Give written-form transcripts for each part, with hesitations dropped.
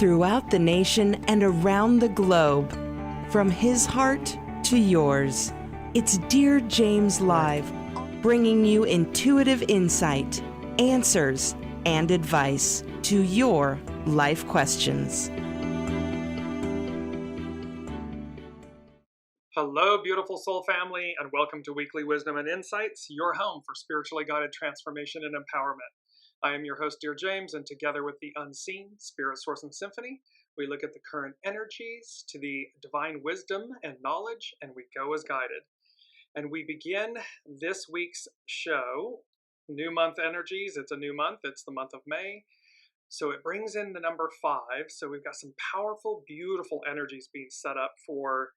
throughout the nation and around the globe. From his heart to yours, it's Dear James Live, bringing you intuitive insight, answers, and advice to your life questions. Hello, beautiful soul family, and welcome to Weekly Wisdom and Insights, your home for spiritually guided transformation and empowerment. I am your host, Dearjames, and together with the unseen, Spirit, Source, and Symphony, we look at the current energies to the divine wisdom and knowledge, and we go as guided. And we begin this week's show, new month energies. It's a new month. It's the month of May. So it brings in the number 5. So we've got some powerful, beautiful energies being set up for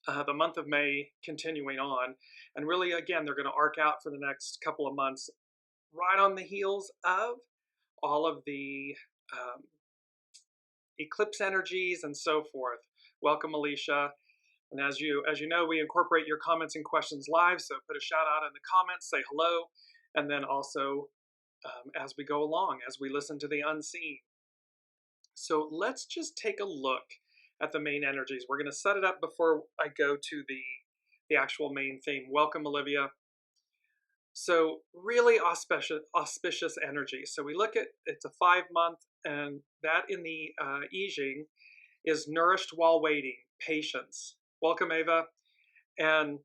the month of May continuing on. And really, again, they're going to arc out for the next couple of months, right on the heels of all of the eclipse energies and so forth. Welcome, Alicia. And as you know, we incorporate your comments and questions live, so put a shout out in the comments, say hello, and then also as we go along, as we listen to the unseen. So let's just take a look at the main energies. We're going to set it up before I go to the actual main theme. Welcome, Olivia. So really auspicious energy. So we look at, it's a 5-month, and that in the I Ching is nourished while waiting, patience. Welcome, Ava. And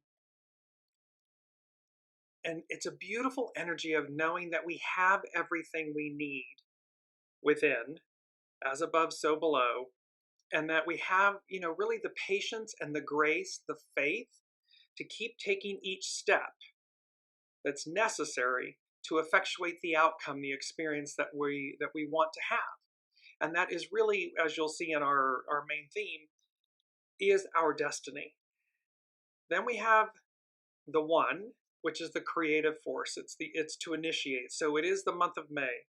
it's a beautiful energy of knowing that we have everything we need within, as above, so below, and that we have, really the patience and the grace, the faith to keep taking each step that's necessary to effectuate the outcome, the experience that we want to have. And that is really, as you'll see in our main theme, is our destiny. Then we have the 1, which is the creative force. It's to initiate. So it is the month of May.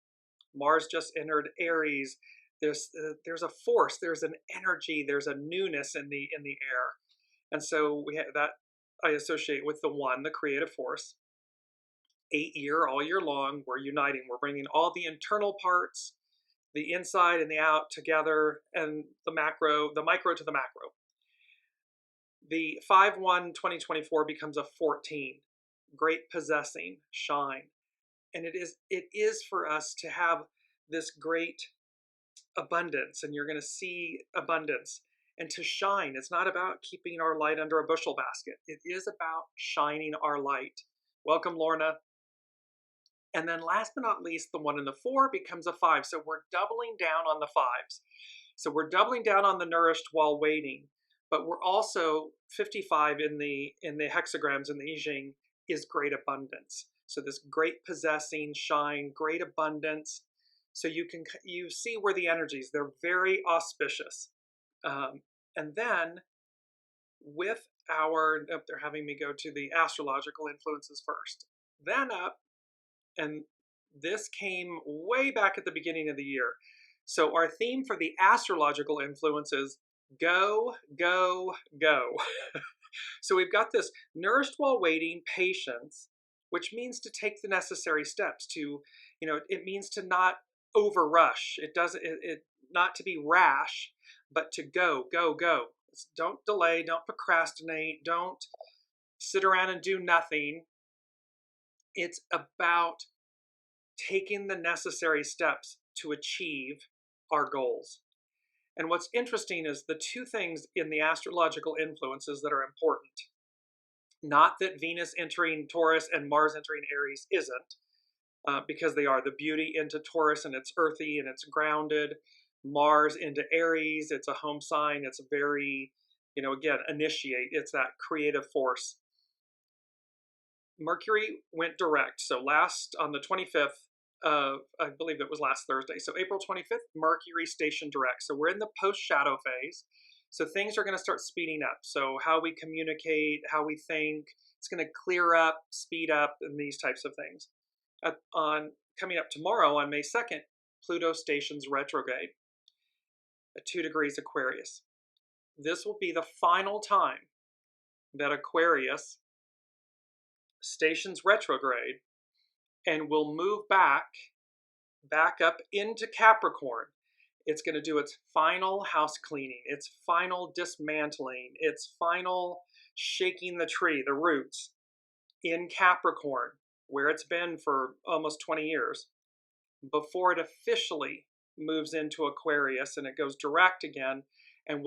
Mars just entered Aries. There's a force, there's an energy, there's a newness in the air. And so we have that I associate with the 1, the creative force. 8-year, all year long, we're uniting. We're bringing all the internal parts, the inside and the out together, and the micro to the macro. The 5/1/2024 becomes a 14. Great possessing, shine. And it is for us to have this great abundance, and you're going to see abundance. And to shine, it's not about keeping our light under a bushel basket. It is about shining our light. Welcome, Lorna. And then last but not least, the 1 and the 4 becomes a 5. So we're doubling down on the 5s. So we're doubling down on the nourished while waiting, but we're also 55 in the hexagrams in the I Ching is great abundance. So this great possessing, shine, great abundance. So you see where the energies, they're very auspicious. And then with they're having me go to the astrological influences first. Then up, and this came way back at the beginning of the year. So our theme for the astrological influences, go, go, go. So we've got this nourished while waiting, patience, which means to take the necessary steps to, it means to not overrush. It doesn't, not to be rash, but to go, go, go. Don't delay, don't procrastinate, don't sit around and do nothing. It's about taking the necessary steps to achieve our goals. And what's interesting is the 2 things in the astrological influences that are important. Not that Venus entering Taurus and Mars entering Aries isn't, because they are the beauty into Taurus, and it's earthy and it's grounded. Mars into Aries, it's a home sign. It's very, again, initiate. It's that creative force. Mercury went direct. So on the 25th, I believe it was last Thursday. So April 25th, Mercury stationed direct. So we're in the post-shadow phase. So things are going to start speeding up. So how we communicate, how we think, it's going to clear up, speed up, and these types of things. Coming up tomorrow on May 2nd, Pluto stations retrograde at 2 degrees Aquarius. This will be the final time that Aquarius stations retrograde and will move back up into Capricorn. It's going to do its final house cleaning, its final dismantling, its final shaking the tree, the roots, in Capricorn, where it's been for almost 20 years, before it officially moves into Aquarius and it goes direct again and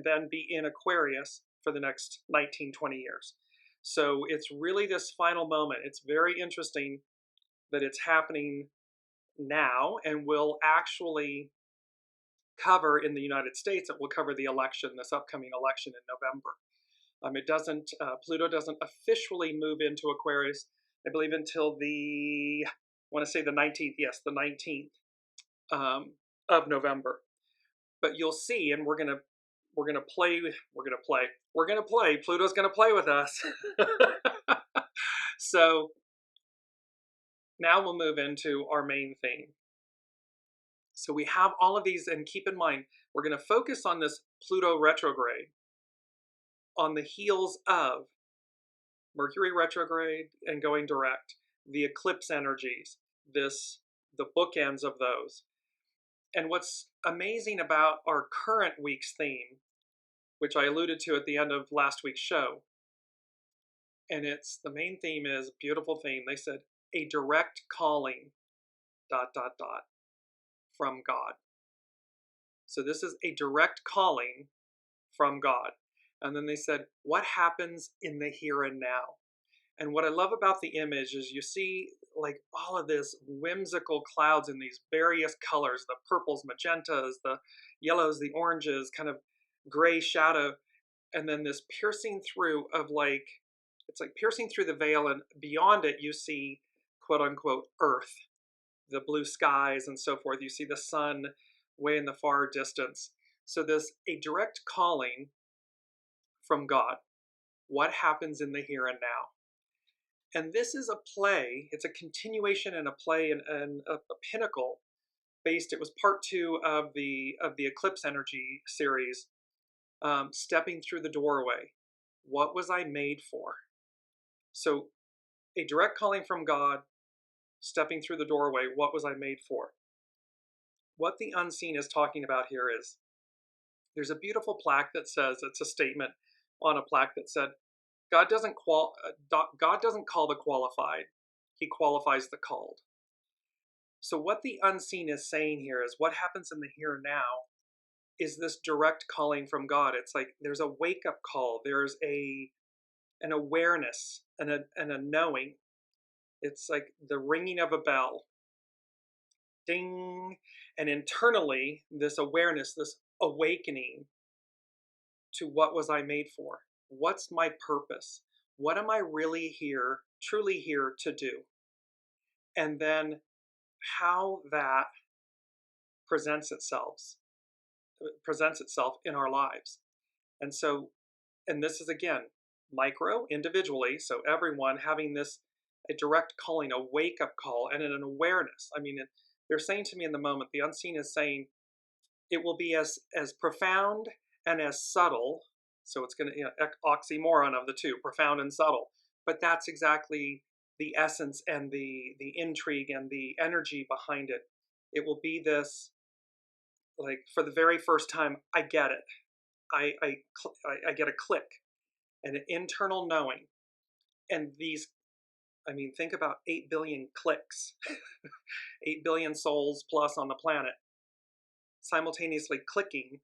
then be in Aquarius for the next 19, 20 years. So it's really this final moment. It's very interesting that it's happening now, and will actually cover in the United States, it will cover the election, this upcoming election in November. It doesn't, Pluto doesn't officially move into Aquarius, I believe, until I want to say the 19th, yes, the 19th of November. But you'll see, and we're gonna play, Pluto's gonna play with us. So now we'll move into our main theme. So we have all of these, and keep in mind, we're going to focus on this Pluto retrograde on the heels of Mercury retrograde and going direct, the eclipse energies, the bookends of those. And what's amazing about our current week's theme, which I alluded to at the end of last week's show, and the main theme is, beautiful theme, they said, a direct calling, ... from God. So this is a direct calling from God. And then they said, what happens in the here and now? And what I love about the image is you see like all of this whimsical clouds in these various colors, the purples, magentas, the yellows, the oranges, kind of gray shadow. And then this piercing through of like, it's like piercing through the veil, and beyond it you see quote unquote earth, the blue skies and so forth. You see the sun way in the far distance. So this, a direct calling from God. What happens in the here and now? And this is a play, it's a continuation and a play and a pinnacle based, it was part 2 of the eclipse energy series, stepping through the doorway. What was I made for? So a direct calling from God, stepping through the doorway, what was I made for? What the unseen is talking about here is, there's a beautiful plaque that says, it's a statement on a plaque that said, God doesn't call the qualified, he qualifies the called. So what the unseen is saying here is, what happens in the here and now is this direct calling from God. It's like there's a wake-up call, there's an awareness and a knowing. It's like the ringing of a bell. Ding. And internally, this awareness, this awakening to what was I made for? What's my purpose? What am I really truly here to do? And then how that presents itself in our lives. And so, and this is again, micro, individually, so everyone having a direct calling, a wake-up call, and an awareness. I mean, they're saying to me in the moment, the unseen is saying, it will be as profound and as subtle. So it's going to, oxymoron of the two, profound and subtle. But that's exactly the essence and the intrigue and the energy behind it. It will be this, like, for the very first time, I get it. I get a click, and an internal knowing. And these, I mean, think about 8 billion clicks, 8 billion souls plus on the planet, simultaneously clicking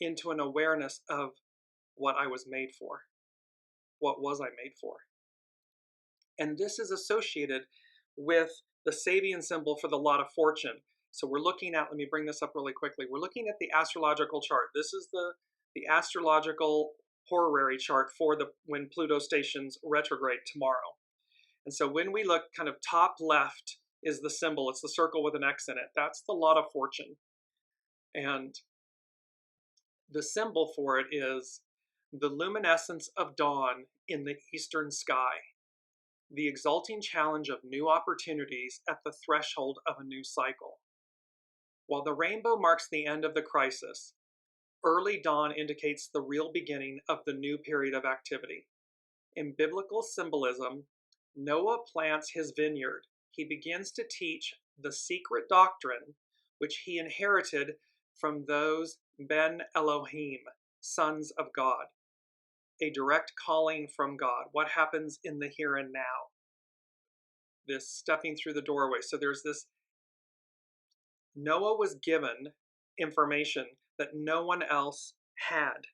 into an awareness of what I was made for. What was I made for? And this is associated with the SABIAN symbol for the lot of fortune. So we're looking at, let me bring this up really quickly. We're looking at the astrological chart. This is the astrological horary chart for when Pluto stations retrograde tomorrow. And so when we look kind of top left is the symbol. It's the circle with an X in it. That's the lot of fortune. And the symbol for it is the luminescence of dawn in the eastern sky, the exalting challenge of new opportunities at the threshold of a new cycle. While the rainbow marks the end of the crisis, early dawn indicates the real beginning of the new period of activity. In biblical symbolism, Noah plants his vineyard. He begins to teach the secret doctrine which he inherited from those Ben Elohim, sons of God. A direct calling from God. What happens in the here and now? This stepping through the doorway. So there's this, Noah was given information that no one else had.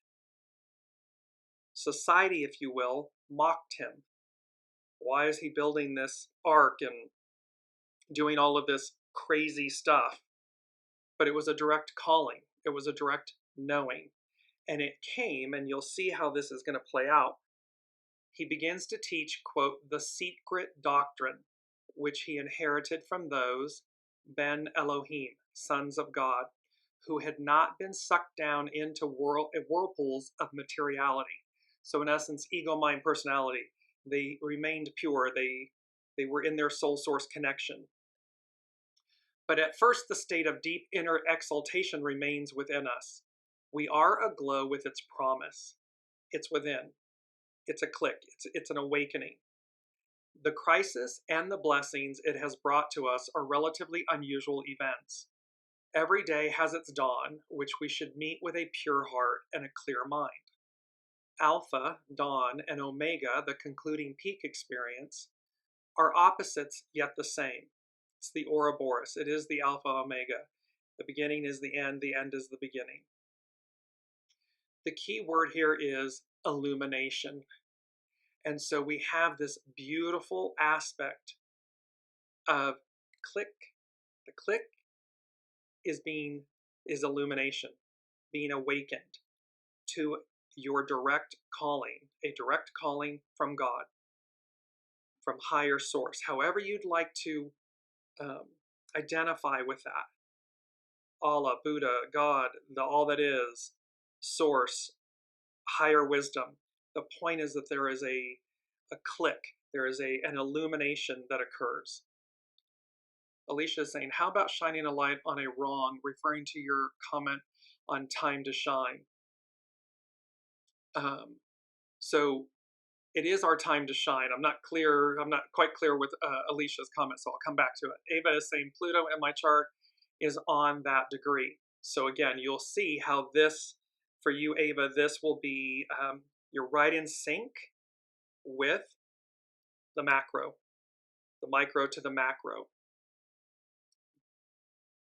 Society, if you will, mocked him. Why is he building this ark and doing all of this crazy stuff? But it was a direct calling. It was a direct knowing. And it came, and you'll see how this is going to play out. He begins to teach, quote, the secret doctrine, which he inherited from those Ben Elohim, sons of God, who had not been sucked down into whirlpools of materiality. So in essence, ego, mind, personality, they remained pure. They were in their soul source connection. But at first, the state of deep inner exaltation remains within us. We are aglow with its promise. It's within. It's a click. It's an awakening. The crisis and the blessings it has brought to us are relatively unusual events. Every day has its dawn, which we should meet with a pure heart and a clear mind. Alpha, dawn, and Omega, the concluding peak experience, are opposites yet the same. It's the Ouroboros. It is the Alpha Omega. The beginning is the end is the beginning. The key word here is illumination. And so we have this beautiful aspect of click. The click is illumination, being awakened to your direct calling, a direct calling from God, from higher source, however you'd like to identify with that. Allah, Buddha, God, the all that is, source, higher wisdom. The point is that there is a click, there is an illumination that occurs. Alicia is saying, how about shining a light on a wrong, referring to your comment on time to shine? So it is our time to shine. I'm not quite clear with Alicia's comment, so I'll come back to it. Ava is saying Pluto in my chart is on that degree. So again, you'll see how this, for you, Ava, this will be, you're right in sync with the macro, the micro to the macro.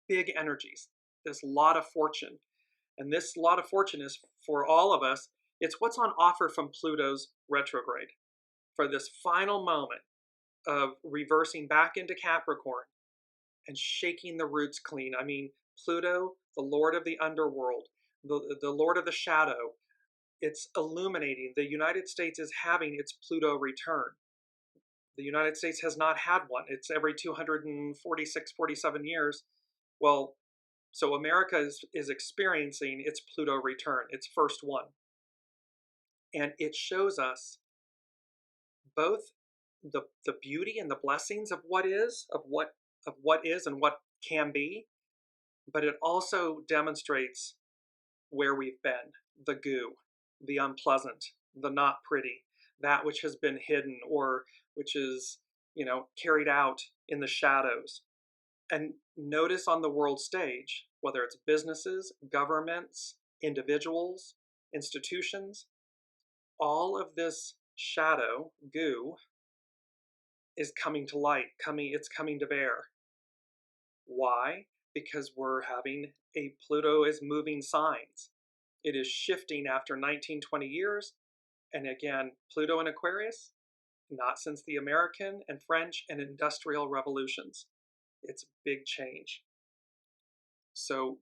Big energies, this lot of fortune. And this lot of fortune is for all of us. It's what's on offer from Pluto's retrograde for this final moment of reversing back into Capricorn and shaking the roots clean. I mean, Pluto, the Lord of the underworld, the Lord of the shadow, it's illuminating. The United States is having its Pluto return. The United States has not had one. It's every 246, 47 years. Well, so America is experiencing its Pluto return, its first one. And it shows us both the beauty and the blessings of what is, of what is and what can be, but it also demonstrates where we've been, the goo, the unpleasant, the not pretty, that which has been hidden or which is, carried out in the shadows. And notice on the world stage, whether it's businesses, governments, individuals, institutions, all of this shadow, goo, is coming to light, it's coming to bear. Why? Because we're having Pluto is moving signs. It is shifting after 19, 20 years. And again, Pluto in Aquarius, not since the American and French and industrial revolutions. It's a big change. So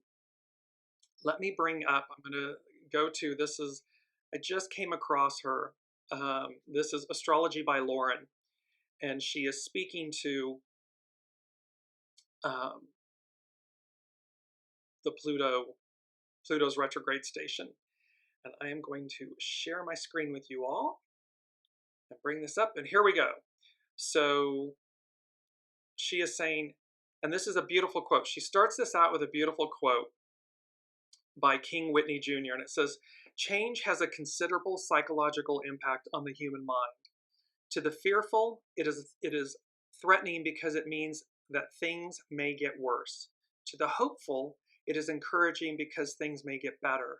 let me bring up, I'm going to go to, I just came across her. This is Astrology by Lauren. And she is speaking to the Pluto's retrograde station. And I am going to share my screen with you all and bring this up. And here we go. So she is saying, and this is a beautiful quote. She starts this out with a beautiful quote by King Whitney Jr. And it says, change has a considerable psychological impact on the human mind. To the fearful, it is threatening because it means that things may get worse. To the hopeful, it is encouraging because things may get better.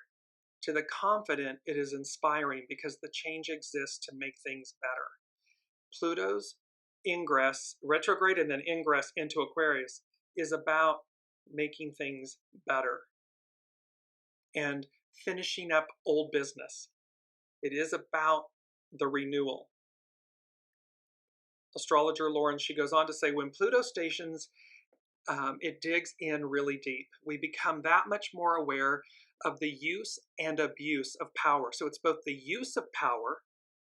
To the confident, it is inspiring because the change exists to make things better. Pluto's ingress, retrograde and then ingress into Aquarius, is about making things better and finishing up old business. It is about the renewal. Astrologer Lauren, she goes on to say, when Pluto stations, it digs in really deep. We become that much more aware of the use and abuse of power. So it's both the use of power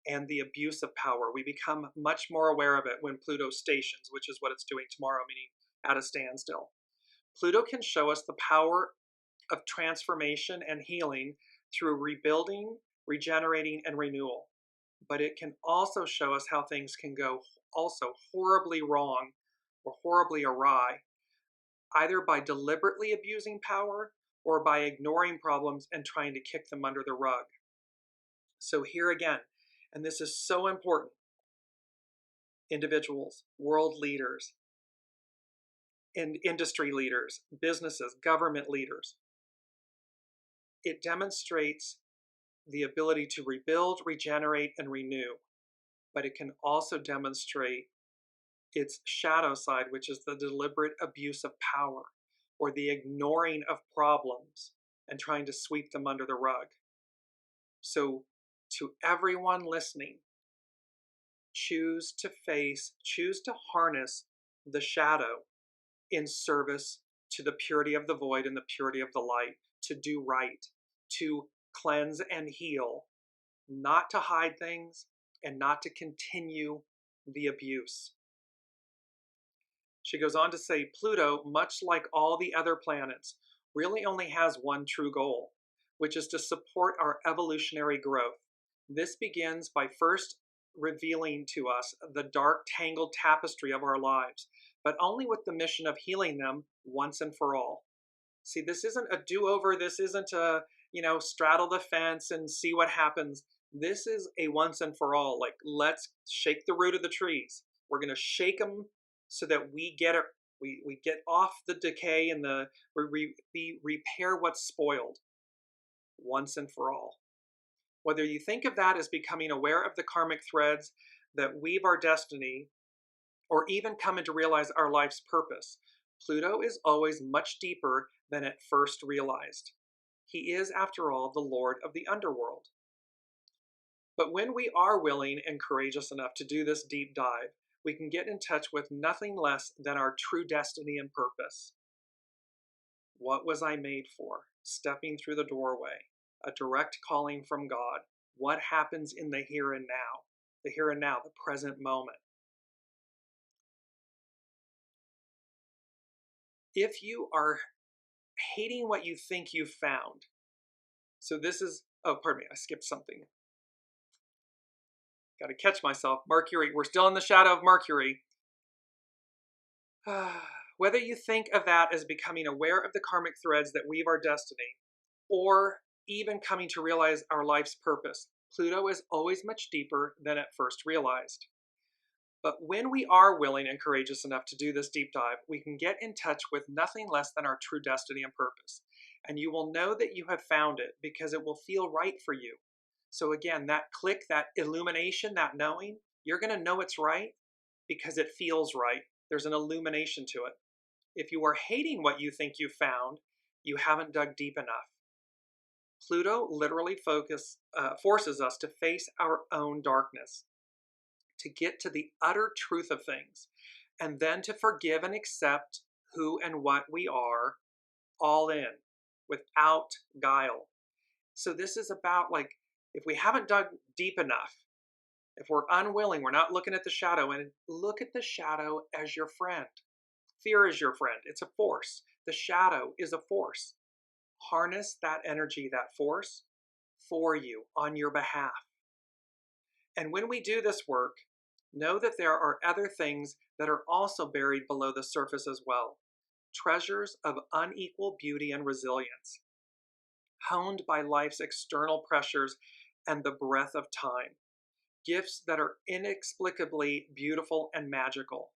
and the abuse of power. We become much more aware of it when Pluto stations, which is what it's doing tomorrow, meaning at a standstill. Pluto can show us the power of transformation and healing through rebuilding, regenerating, and renewal. But it can also show us how things can go also horribly wrong or horribly awry, either by deliberately abusing power or by ignoring problems and trying to kick them under the rug. So here again, and this is so important, individuals, world leaders, and industry leaders, businesses, government leaders, it demonstrates the ability to rebuild, regenerate, and renew, but it can also demonstrate its shadow side, which is the deliberate abuse of power or the ignoring of problems and trying to sweep them under the rug. So to everyone listening, choose to face, choose to harness the shadow in service to the purity of the void and the purity of the light, to do right, to cleanse and heal, not to hide things and not to continue the abuse. She goes on to say, Pluto, much like all the other planets, really only has one true goal, which is to support our evolutionary growth. This begins by first revealing to us the dark, tangled tapestry of our lives, but only with the mission of healing them once and for all. See, this isn't a do-over. This isn't a, straddle the fence and see what happens. This is a once and for all. Like, let's shake the root of the trees. We're going to shake them so that we get it. We get off the decay and we repair what's spoiled once and for all. Whether you think of that as becoming aware of the karmic threads that weave our destiny, or even coming to realize our life's purpose, Pluto is always much deeper than at first realized. He is, after all, the Lord of the underworld. But when we are willing and courageous enough to do this deep dive, we can get in touch with nothing less than our true destiny and purpose. What was I made for? Stepping through the doorway, a direct calling from God. What happens in the here and now? The here and now, the present moment. If you are hating what you think you've found, so this is, oh, pardon me, I skipped something. Got to catch myself. Mercury, we're still in the shadow of Mercury. Whether you think of that as becoming aware of the karmic threads that weave our destiny, or even coming to realize our life's purpose, Pluto is always much deeper than at first realized. But when we are willing and courageous enough to do this deep dive, we can get in touch with nothing less than our true destiny and purpose. And you will know that you have found it because it will feel right for you. So again, that click, that illumination, that knowing, you're going to know it's right because it feels right. There's an illumination to it. If you are hating what you think you found, you haven't dug deep enough. Pluto literally forces us to face our own darkness, to get to the utter truth of things, and then to forgive and accept who and what we are, all in, without guile. So this is about, like, if we haven't dug deep enough, if we're unwilling, we're not looking at the shadow, and look at the shadow as your friend. Fear is your friend. It's a force. The shadow is a force. Harness that energy, that force, for you, on your behalf. And when we do this work, know that there are other things that are also buried below the surface as well. Treasures of unequal beauty and resilience, honed by life's external pressures and the breath of time. Gifts that are inexplicably beautiful and magical.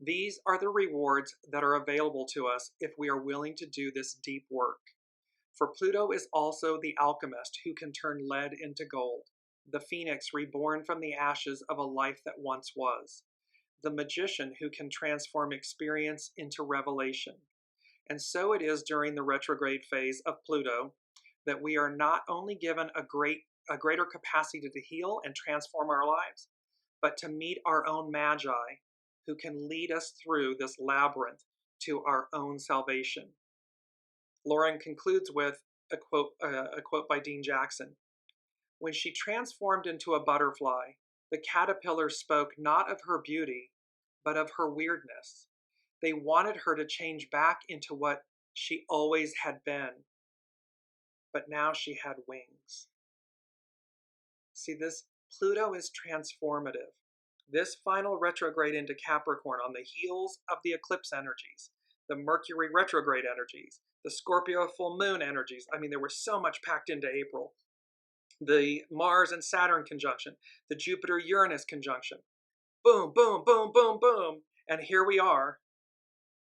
These are the rewards that are available to us if we are willing to do this deep work. For Pluto is also the alchemist who can turn lead into gold, the phoenix reborn from the ashes of a life that once was, the magician who can transform experience into revelation. And so it is during the retrograde phase of Pluto that we are not only given a greater capacity to heal and transform our lives, but to meet our own magi who can lead us through this labyrinth to our own salvation. Lauren concludes with a quote by Dean Jackson. When she transformed into a butterfly, the caterpillars spoke not of her beauty, but of her weirdness. They wanted her to change back into what she always had been, but now she had wings. See, this Pluto is transformative. This final retrograde into Capricorn on the heels of the eclipse energies, the Mercury retrograde energies, the Scorpio full moon energies. I mean, there was so much packed into April. The Mars and Saturn conjunction, the Jupiter-Uranus conjunction. Boom, boom, boom, boom, boom. And here we are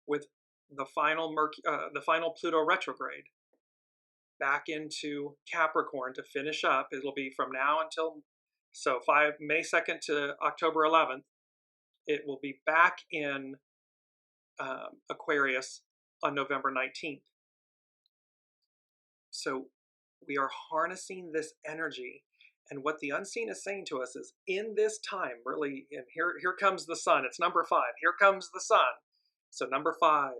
with the final Pluto retrograde back into Capricorn to finish up. It'll be from now until May 2nd to October 11th. It will be back in Aquarius on November 19th. So we are harnessing this energy. And what the unseen is saying to us is in this time, really, and here comes the sun. It's number 5. Here comes the sun. So number 5,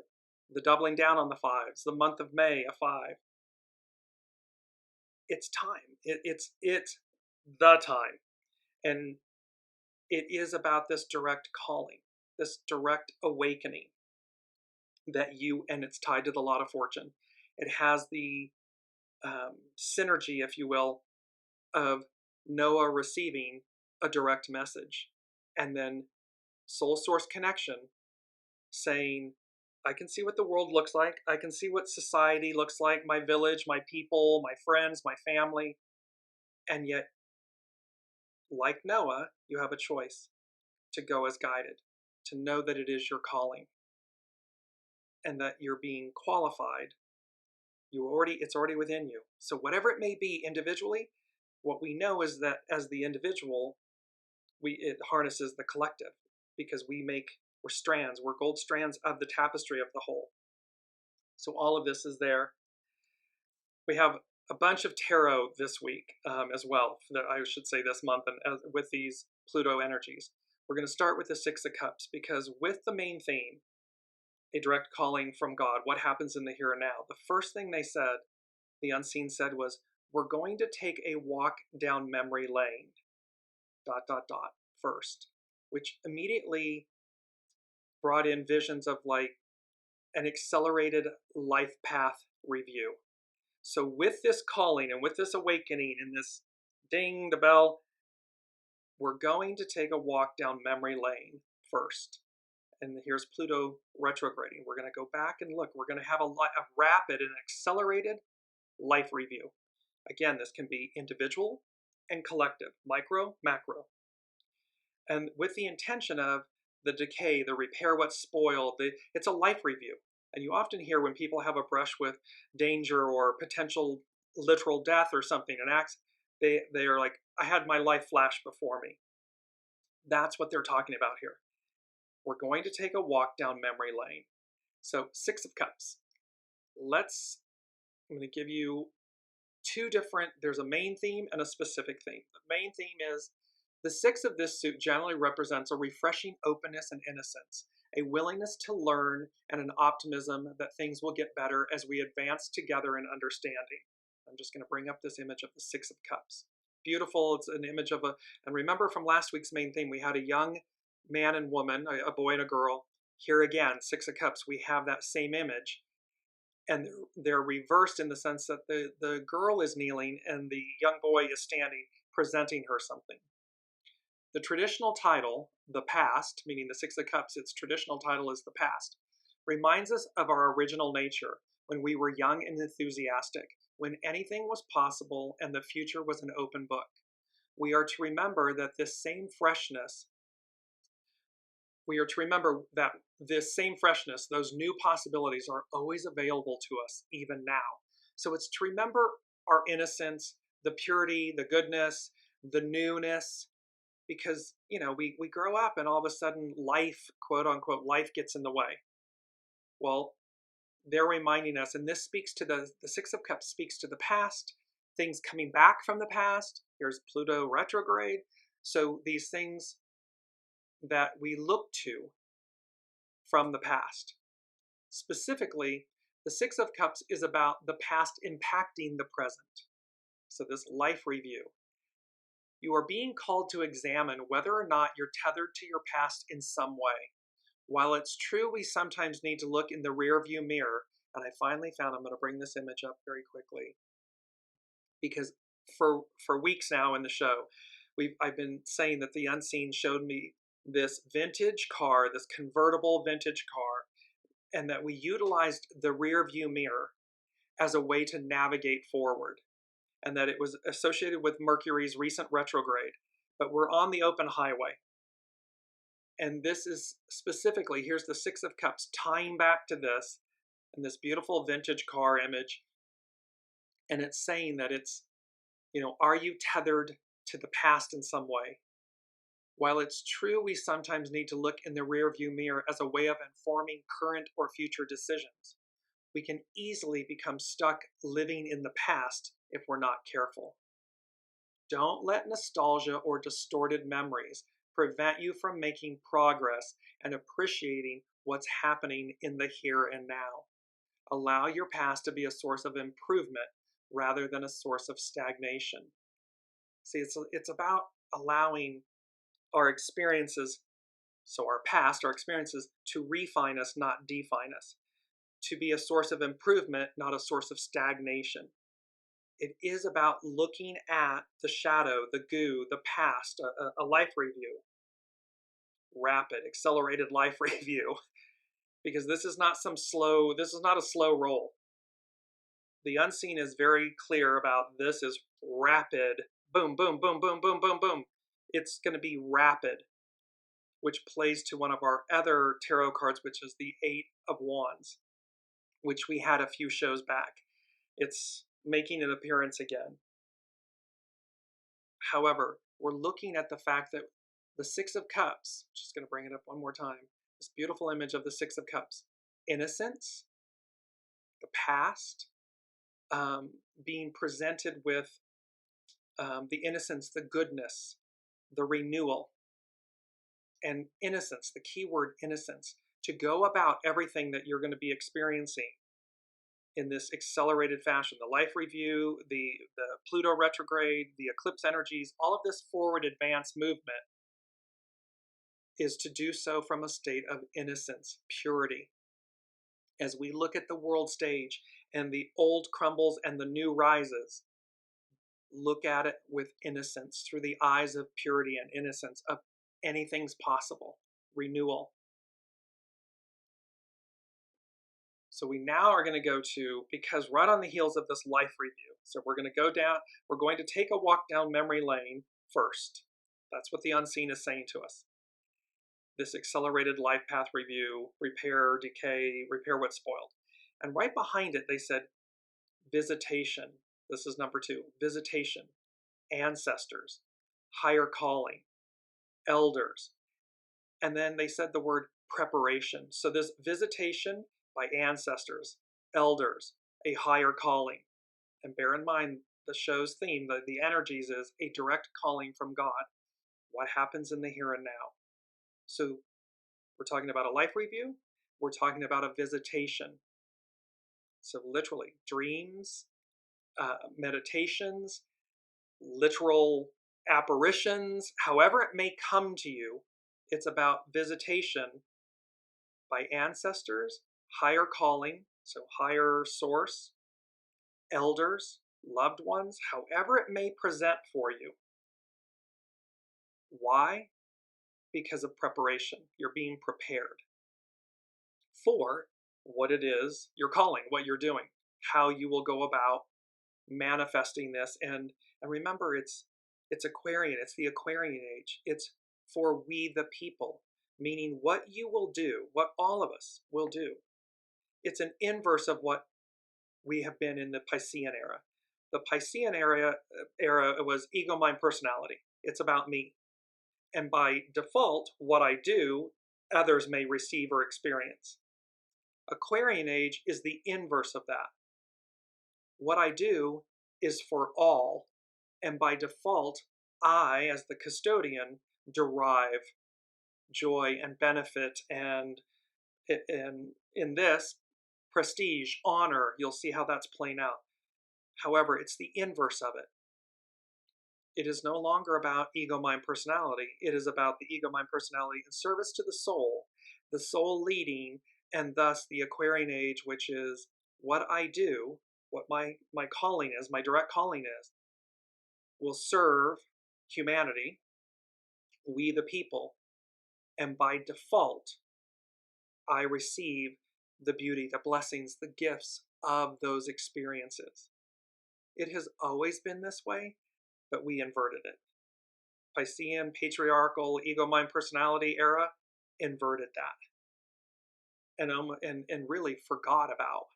the doubling down on the 5s, the month of May, a 5. It's time. It's the time. And it is about this direct calling, this direct awakening and it's tied to the Lot of Fortune. It has the synergy, if you will, of Noah receiving a direct message and then soul source connection saying, I can see what the world looks like. I can see what society looks like, my village, my people, my friends, my family. And yet, like Noah, you have a choice to go as guided, to know that it is your calling and that you're being qualified. It's already within you. So whatever it may be individually, what we know is that as the individual, it harnesses the collective because we're strands, we're gold strands of the tapestry of the whole. So all of this is there. We have a bunch of tarot this week as well, I should say this month, and with these Pluto energies. We're going to start with the Six of Cups because with the main theme, a direct calling from God, what happens in the here and now, the first thing the unseen said was, we're going to take a walk down memory lane, ... first, which immediately brought in visions of like an accelerated life path review. So with this calling and with this awakening and this ding the bell, we're going to take a walk down memory lane first. And here's Pluto retrograding. We're going to go back and look. We're going to have a rapid and accelerated life review. Again, this can be individual and collective, micro, macro. And with the intention of the decay, the repair what's spoiled, it's a life review. And you often hear when people have a brush with danger or potential literal death or something, an accident, they are like, I had my life flash before me. That's what they're talking about here. We're going to take a walk down memory lane. So Six of Cups. I'm going to give you there's a main theme and a specific theme. The main theme is the 6 of this suit generally represents a refreshing openness and innocence, a willingness to learn and an optimism that things will get better as we advance together in understanding. I'm just going to bring up this image of the 6 of Cups. Beautiful. It's an image of and remember from last week's main theme, we had a young man and woman, a boy and a girl. Here again, 6 of Cups, we have that same image. And they're reversed in the sense that the girl is kneeling and the young boy is standing, presenting her something. The traditional title, the past, meaning the 6 of Cups, its traditional title is the past, reminds us of our original nature when we were young and enthusiastic, when anything was possible and the future was an open book. We are to remember that this same freshness we are to remember that this same freshness, those new possibilities are always available to us even now. So it's to remember our innocence, the purity, the goodness, the newness, because, we grow up and all of a sudden life, quote unquote, life gets in the way. Well, they're reminding us, and this speaks to the Six of Cups speaks to the past, things coming back from the past. Here's Pluto retrograde. So these things that we look to from the past. Specifically, the Six of Cups is about the past impacting the present. So this life review. You are being called to examine whether or not you're tethered to your past in some way. While it's true we sometimes need to look in the rearview mirror, and I finally found, I'm going to bring this image up very quickly, because for weeks now in the show, I've been saying that the unseen showed me this vintage car, this convertible vintage car, and that we utilized the rearview mirror as a way to navigate forward, and that it was associated with Mercury's recent retrograde, but we're on the open highway. And this is specifically, here's the Six of Cups tying back to this, and this beautiful vintage car image. And it's saying that it's, are you tethered to the past in some way? While it's true we sometimes need to look in the rearview mirror as a way of informing current or future decisions, we can easily become stuck living in the past if we're not careful. Don't let nostalgia or distorted memories prevent you from making progress and appreciating what's happening in the here and now. Allow your past to be a source of improvement rather than a source of stagnation. See, it's about allowing our experiences, so our past, our experiences, to refine us, not define us, to be a source of improvement, not a source of stagnation. It is about looking at the shadow, the goo, the past, a life review, rapid, accelerated life review, because this is not a slow roll. The unseen is very clear about this is rapid, boom, boom, boom, boom, boom, boom, boom. It's going to be rapid, which plays to one of our other tarot cards, which is the Eight of Wands, which we had a few shows back. It's making an appearance again. However, we're looking at the fact that the Six of Cups, just going to bring it up one more time, this beautiful image of the Six of Cups, innocence, the past, being presented with the innocence, the goodness, the renewal, and innocence, the key word innocence, to go about everything that you're going to be experiencing in this accelerated fashion. The life review, the Pluto retrograde, the eclipse energies, all of this forward advance movement is to do so from a state of innocence, purity. As we look at the world stage and the old crumbles and the new rises, look at it with innocence, through the eyes of purity and innocence, of anything's possible, renewal. So we now are going to go to, because right on the heels of this life review, so we're going to go down, we're going to take a walk down memory lane first. That's what the unseen is saying to us. This accelerated life path review, repair, decay, repair what's spoiled. And right behind it, they said visitation. This is number 2, visitation, ancestors, higher calling, elders. And then they said the word preparation. So this visitation by ancestors, elders, a higher calling. And bear in mind, the show's theme, the energies, is a direct calling from God. What happens in the here and now? So we're talking about a life review. We're talking about a visitation. So literally, dreams, meditations, literal apparitions, however it may come to you, it's about visitation by ancestors, higher calling, so higher source, elders, loved ones, however it may present for you. Why? Because of preparation. You're being prepared for what it is you're calling, what you're doing, how you will go about manifesting this. And remember, it's Aquarian. It's the Aquarian age. It's for we the people. meaning what you will do, what all of us will do. It's an inverse of what we have been in the Piscean era. The Piscean era was ego, mind, personality. It's about me. And by default, what I do, others may receive or experience. Aquarian age is the inverse of that. What I do is for all, and by default, I, as the custodian, derive joy and benefit and in this, prestige, honor. You'll see how that's playing out. However, it's the inverse of it. It is no longer about ego, mind, personality. It is about the ego, mind, personality in service to the soul leading, and thus the Aquarian age, which is what I do, what my calling is, my direct calling is, will serve humanity, we the people, and by default, I receive the beauty, the blessings, the gifts of those experiences. It has always been this way, but we inverted it. Piscean, patriarchal, ego, mind, personality era inverted that, and really forgot about.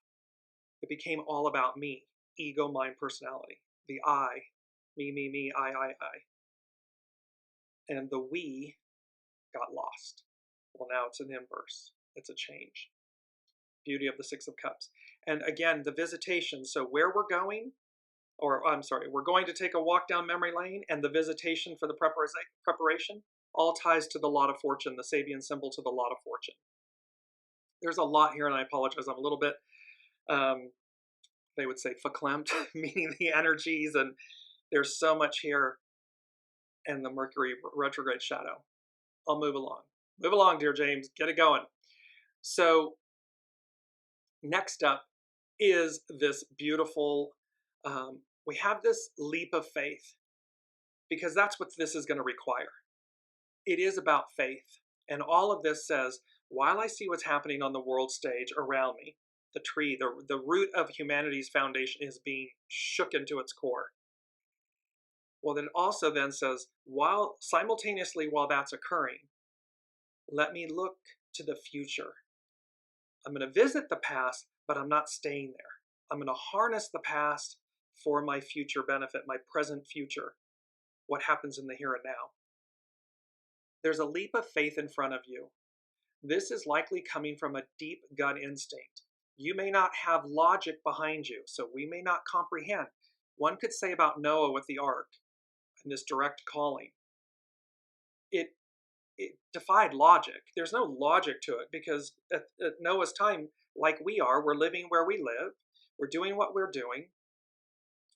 It became all about me, ego, mind, personality, the I, me, I, and the we got lost. Well, now it's an inverse. It's a change. Beauty of the Six of Cups. And again, the visitation. So where we're going, or I'm sorry, we're going to take a walk down memory lane, and the visitation for the preparation all ties to the Lot of Fortune, the Sabian symbol to the Lot of Fortune. There's a lot here, and I apologize. I'm a little bit, they would say, verklempt, meaning the energies, and there's so much here, and the Mercury retrograde shadow. I'll move along. Move along, Dearjames. Get it going. So next up is this beautiful, we have this leap of faith, because that's what this is going to require. It is about faith. And all of this says, while I see what's happening on the world stage around me, the tree, the root of humanity's foundation is being shook into its core. Well, then it also then says, simultaneously while that's occurring, let me look to the future. I'm going to visit the past, but I'm not staying there. I'm going to harness the past for my future benefit, my present future, what happens in the here and now. There's a leap of faith in front of you. This is likely coming from a deep gut instinct. You may not have logic behind you, so we may not comprehend. One could say about Noah with the ark and this direct calling. It defied logic. There's no logic to it, because at Noah's time, like we are, we're living where we live, we're doing what we're doing,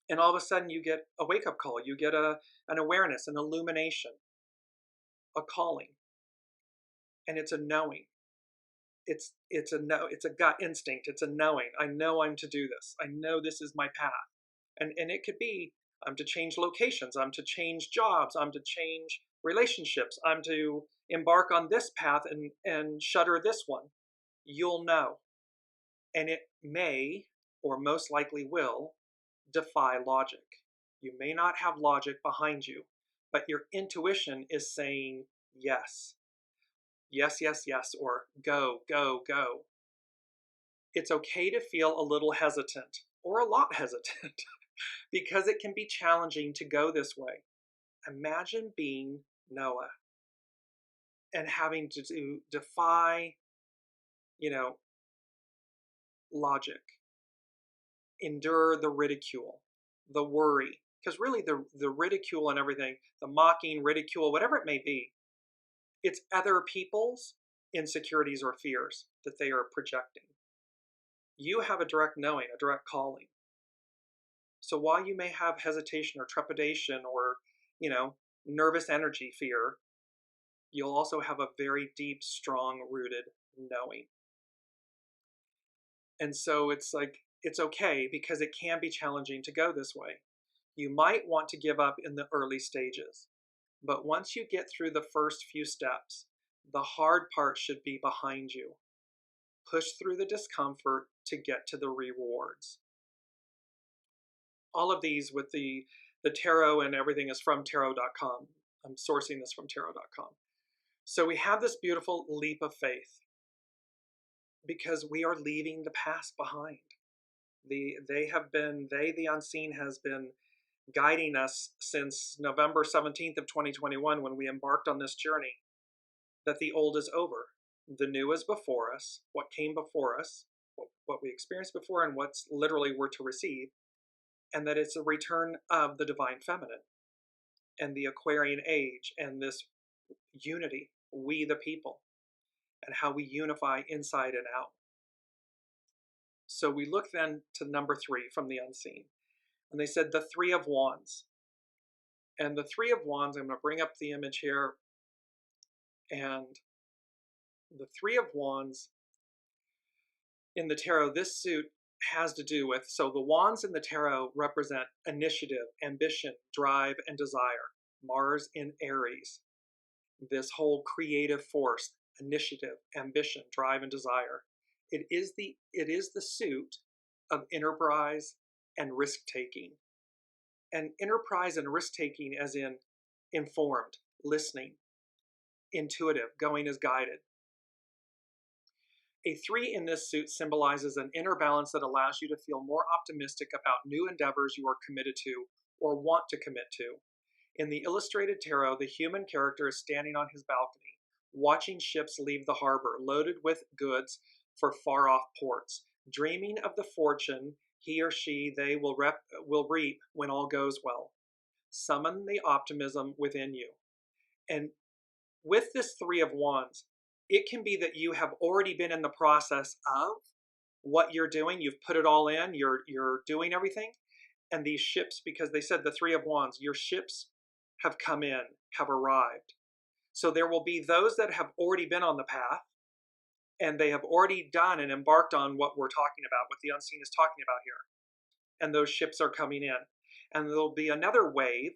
and all of a sudden you get a wake-up call, you get an awareness, an illumination, a calling, and it's a knowing. It's a gut instinct. It's a knowing. I know I'm to do this. I know this is my path, and it could be I'm to change locations, I'm to change jobs, I'm to change relationships, I'm to embark on this path and shutter this one. You'll know. And it may, or most likely will, defy logic. You may not have logic behind you, but your intuition is saying yes. Yes, yes, yes, or go, go, go. It's okay to feel a little hesitant, or a lot hesitant, because it can be challenging to go this way. Imagine being Noah and having to defy, logic, endure the ridicule, the worry, because really the ridicule and everything, the mocking, ridicule, whatever it may be, it's other people's insecurities or fears that they are projecting. You have a direct knowing, a direct calling. So while you may have hesitation or trepidation or, nervous energy, fear, you'll also have a very deep, strong-rooted knowing. And so it's like, it's okay, because it can be challenging to go this way. You might want to give up in the early stages, but once you get through the first few steps, the hard part should be behind you. Push through the discomfort to get to the rewards. All of these with the tarot and everything is from tarot.com. I'm sourcing this from tarot.com. So we have this beautiful leap of faith because we are leaving the past behind. The unseen has been guiding us since November 17th of 2021 when we embarked on this journey, that the old is over. The new is before us, what came before us, what we experienced before, and what's literally we're to receive, and that it's a return of the divine feminine and the Aquarian age and this unity, we the people, and how we unify inside and out. So we look then to number 3 from the unseen, and they said the Three of Wands. And the Three of Wands, I'm going to bring up the image here, and the Three of Wands in the tarot, this suit has to do with, so the wands in the tarot represent initiative, ambition, drive, and desire. Mars in Aries, this whole creative force, initiative, ambition, drive, and desire. It is the suit of enterprise and risk-taking. And enterprise and risk-taking as in informed, listening, intuitive, going as guided. A 3 in this suit symbolizes an inner balance that allows you to feel more optimistic about new endeavors you are committed to or want to commit to. In the illustrated tarot, the human character is standing on his balcony, watching ships leave the harbor loaded with goods for far-off ports, dreaming of the fortune he or she they will reap when all goes well. Summon the optimism within you. And with this Three of Wands, it can be that you have already been in the process of what you're doing. You've put it all in. You're doing everything. And these ships, because they said the Three of Wands, your ships have come in, have arrived. So there will be those that have already been on the path, and they have already done and embarked on what we're talking about, what the unseen is talking about here. And those ships are coming in. And there'll be another wave,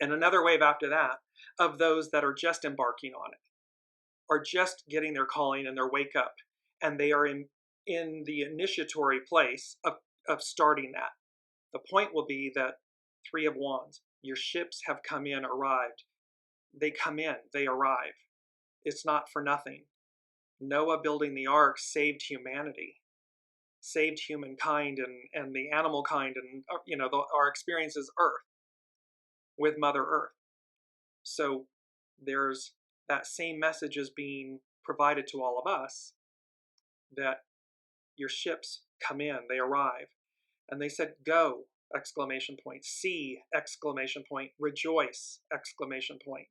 and another wave after that, of those that are just embarking on it, are just getting their calling and their wake up, and they are in the initiatory place of starting that. The point will be that Three of Wands, your ships have come in, arrived. They come in, they arrive. It's not for nothing. Noah building the ark saved humanity, saved humankind and the animal kind, and our experience as Earth, with Mother Earth. So there's that same message is being provided to all of us, that your ships come in, they arrive. And they said, go, exclamation point, see, exclamation point, rejoice, exclamation point,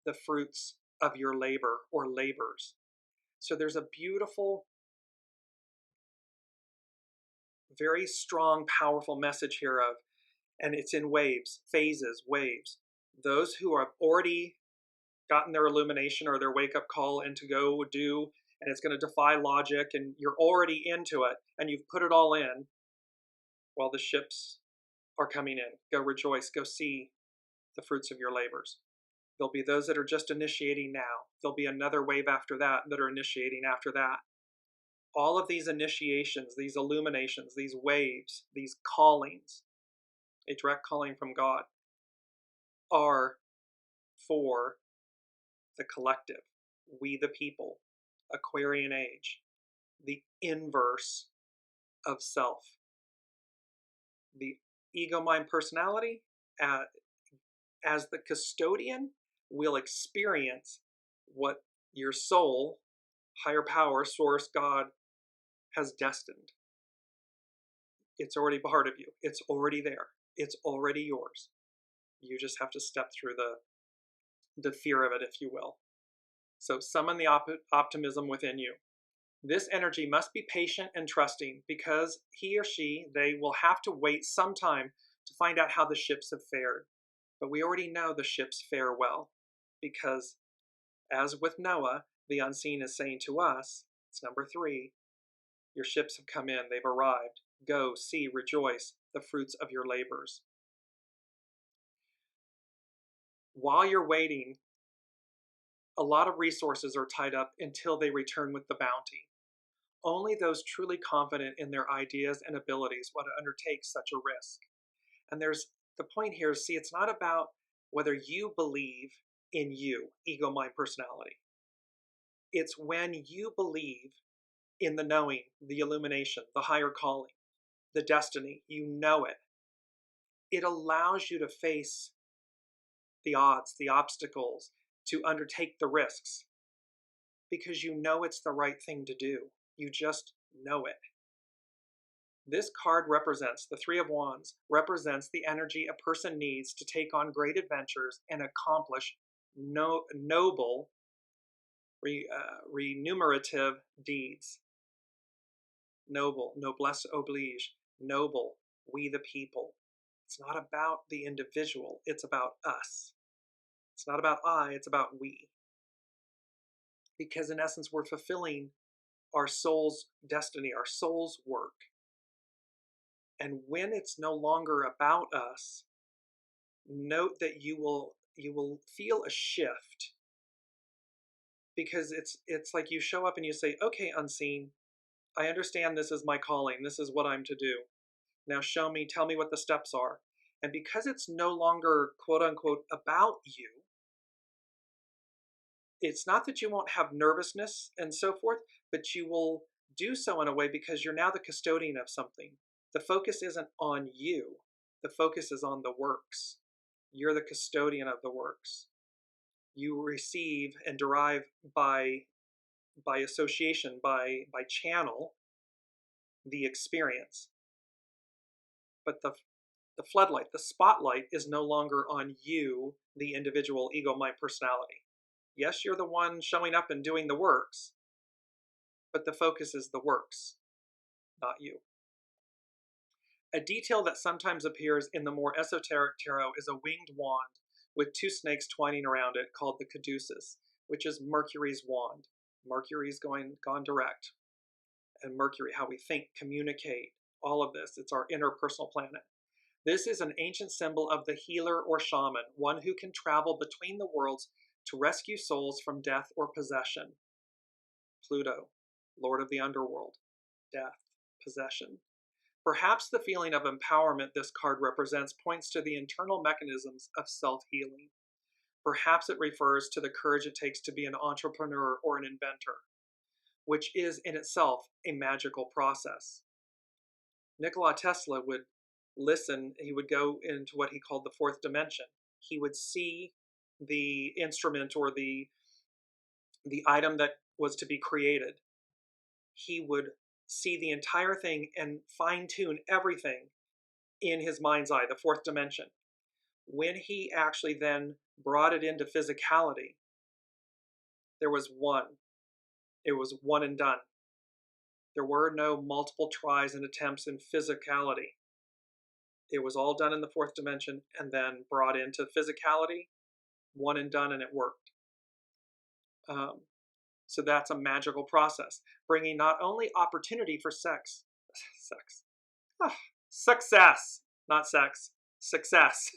the fruits of your labor or labors. So there's a beautiful, very strong, powerful message here of, and it's in waves, phases, waves. Those who have already gotten their illumination or their wake-up call and to go do, and it's going to defy logic, and you're already into it, and you've put it all in, while the ships are coming in. Go rejoice, go see the fruits of your labors. There'll be those that are just initiating now. There'll be another wave after that that are initiating after that. All of these initiations, these illuminations, these waves, these callings, a direct calling from God, are for the collective, we the people, Aquarian age, the inverse of self. The ego, mind, personality, as the custodian, will experience what your soul, higher power, source, God, has destined. It's already part of you. It's already there. It's already yours. You just have to step through the fear of it, if you will. So summon the optimism within you. This energy must be patient and trusting, because he or she, they will have to wait some time to find out how the ships have fared. But we already know the ships fare well, because as with Noah, the unseen is saying to us, it's number 3, your ships have come in, they've arrived. Go, see, rejoice, the fruits of your labors. While you're waiting, a lot of resources are tied up until they return with the bounty. Only those truly confident in their ideas and abilities would undertake such a risk. And there's the point here is, see, it's not about whether you believe in you, ego, mind, personality. It's when you believe in the knowing, the illumination, the higher calling, the destiny, you know it. It allows you to face the odds, the obstacles, to undertake the risks, because you know it's the right thing to do. You just know it. This card represents, the Three of Wands, represents the energy a person needs to take on great adventures and accomplish noble, remunerative deeds. Noble, noblesse oblige, noble, we the people. It's not about the individual, it's about us. It's not about I, it's about we. Because in essence, we're fulfilling our soul's destiny, our soul's work. And when it's no longer about us, note that you will feel a shift, because it's like you show up and you say, okay, unseen, I understand this is my calling, this is what I'm to do. Now show me, tell me what the steps are. And because it's no longer quote unquote about you, it's not that you won't have nervousness and so forth, but you will do so in a way because you're now the custodian of something. The focus isn't on you. The focus is on the works. You're the custodian of the works. You receive and derive by association, by channel, the experience. But the floodlight, the spotlight is no longer on you, the individual ego, mind, personality. Yes, you're the one showing up and doing the works, but the focus is the works, not you. A detail that sometimes appears in the more esoteric tarot is a winged wand with two snakes twining around it called the caduceus, which is Mercury's wand. Mercury's gone direct. And Mercury, how we think, communicate, all of this, it's our interpersonal planet. This is an ancient symbol of the healer or shaman, one who can travel between the worlds to rescue souls from death or possession. Pluto, Lord of the underworld, death, possession. Perhaps the feeling of empowerment this card represents points to the internal mechanisms of self-healing. Perhaps it refers to the courage it takes to be an entrepreneur or an inventor, which is in itself a magical process. Nikola Tesla would listen, he would go into what he called the fourth dimension. He would see the instrument or the item that was to be created. He would see the entire thing and fine-tune everything in his mind's eye, the fourth dimension. When he actually then brought it into physicality, there was one. It was one and done. There were no multiple tries and attempts in physicality. It was all done in the fourth dimension and then brought into physicality, one and done, and it worked. So that's a magical process, bringing not only opportunity for success, not sex, success,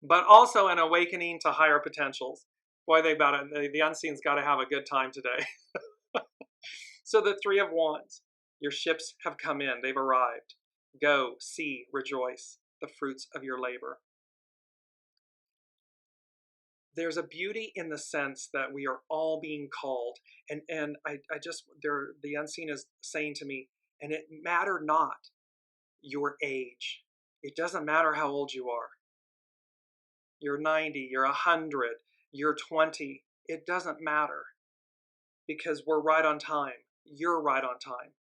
but also an awakening to higher potentials. Boy, the unseen's got to have a good time today. So the Three of Wands, your ships have come in, they've arrived. Go, see, rejoice, the fruits of your labor. There's a beauty in the sense that we are all being called. And the unseen is saying to me, and it matter not your age. It doesn't matter how old you are. You're 90, you're 100, you're 20. It doesn't matter, because we're right on time. You're right on time.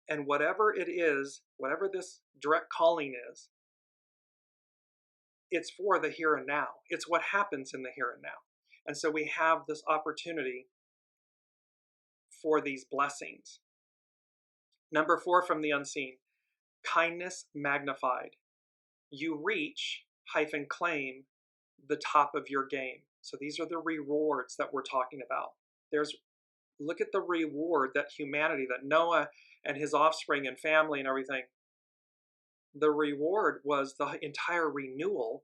And whatever it is, whatever this direct calling is, it's for the here and now. It's what happens in the here and now. And so we have this opportunity for these blessings. Number 4 from the unseen, kindness magnified. You reach -- claim the top of your game. So these are the rewards that we're talking about. Look at the reward that humanity, that Noah and his offspring and family and everything, the reward was the entire renewal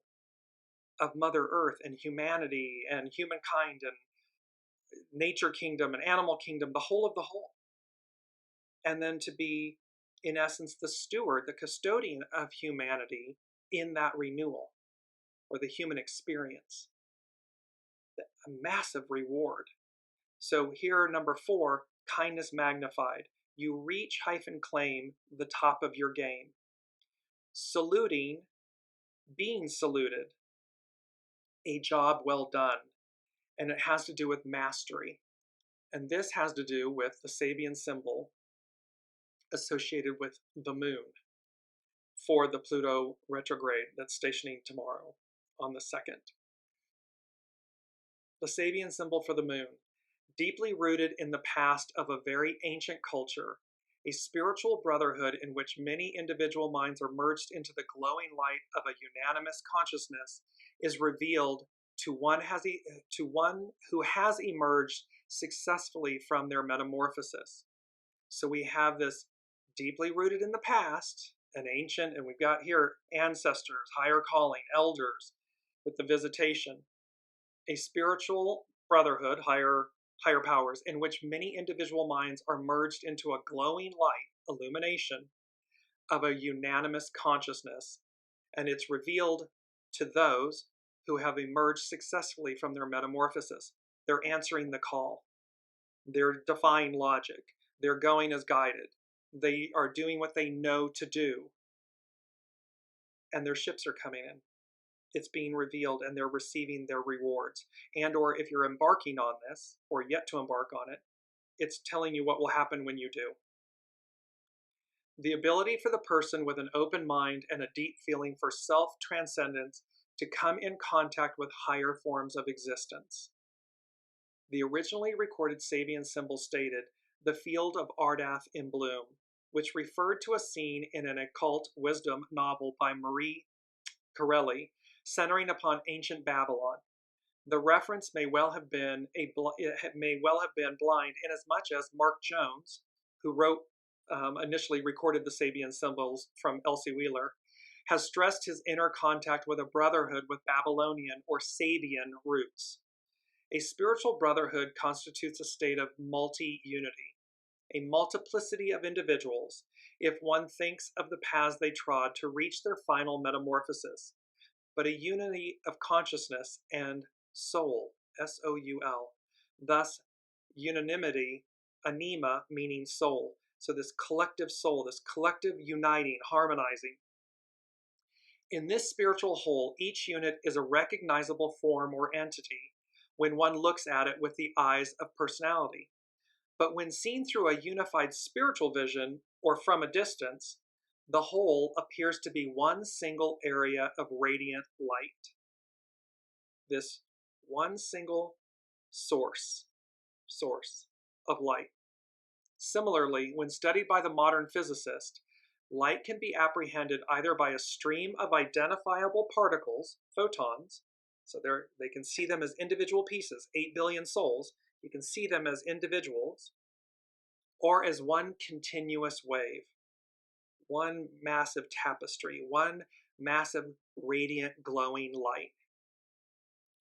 of Mother Earth and humanity and humankind and nature kingdom and animal kingdom, the whole of the whole. And then to be, in essence, the steward, the custodian of humanity in that renewal, or the human experience. a massive reward. So here, number 4, kindness magnified. You reach hyphen claim the top of your game. Saluting, being saluted, a job well done. And it has to do with mastery. And this has to do with the Sabian symbol associated with the moon for the Pluto retrograde that's stationing tomorrow on the 2nd. The Sabian symbol for the moon, deeply rooted in the past of a very ancient culture, a spiritual brotherhood in which many individual minds are merged into the glowing light of a unanimous consciousness, is revealed to one who has emerged successfully from their metamorphosis. So we have this deeply rooted in the past, an ancient, and we've got here ancestors, higher calling, elders, with the visitation, a spiritual brotherhood, higher powers, in which many individual minds are merged into a glowing light, illumination, of a unanimous consciousness, and it's revealed to those who have emerged successfully from their metamorphosis. They're answering the call. They're defying logic. They're going as guided. They are doing what they know to do. And their ships are coming in. It's being revealed and they're receiving their rewards. And or if you're embarking on this, or yet to embark on it, it's telling you what will happen when you do. The ability for the person with an open mind and a deep feeling for self-transcendence to come in contact with higher forms of existence. The originally recorded Sabian symbol stated, "The field of Ardath in bloom," which referred to a scene in an occult wisdom novel by Marie Corelli, centering upon ancient Babylon. The reference may well have been blind, inasmuch as Mark Jones, who initially recorded the Sabian symbols from Elsie Wheeler, has stressed his inner contact with a brotherhood with Babylonian or Sabian roots. A spiritual brotherhood constitutes a state of multi-unity, a multiplicity of individuals, if one thinks of the paths they trod to reach their final metamorphosis, but a unity of consciousness and soul, S-O-U-L. Thus, unanimity, anima, meaning soul. So this collective soul, this collective uniting, harmonizing. In this spiritual whole, each unit is a recognizable form or entity when one looks at it with the eyes of personality. But when seen through a unified spiritual vision or from a distance, the whole appears to be one single area of radiant light. This one single source of light. Similarly, when studied by the modern physicist, light can be apprehended either by a stream of identifiable particles, photons, so they can see them as individual pieces, 8 billion souls, you can see them as individuals, or as one continuous wave, one massive tapestry, one massive radiant glowing light.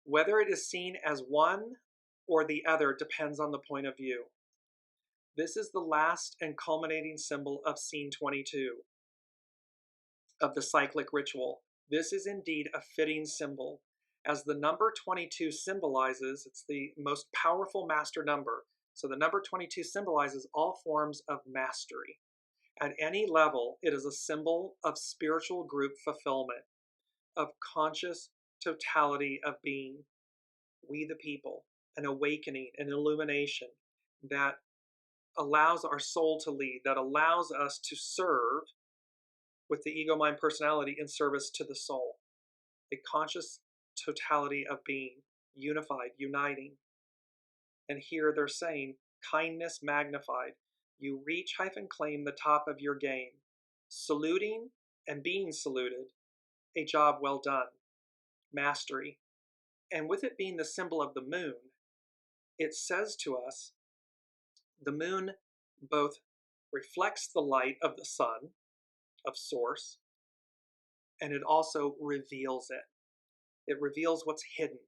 Whether it is seen as one or the other depends on the point of view. This is the last and culminating symbol of scene 22 of the cyclic ritual. This is indeed a fitting symbol, as the number 22 symbolizes, it's the most powerful master number. So the number 22 symbolizes all forms of mastery. At any level, it is a symbol of spiritual group fulfillment, of conscious totality of being, we the people, an awakening, an illumination that allows our soul to lead, that allows us to serve with the ego, mind, personality in service to the soul. A conscious totality of being, unified, uniting. And here they're saying, kindness magnified. You reach claim the top of your game, saluting and being saluted, a job well done, mastery. And with it being the symbol of the moon, it says to us, the moon both reflects the light of the sun, of source, and it also reveals it. It reveals what's hidden.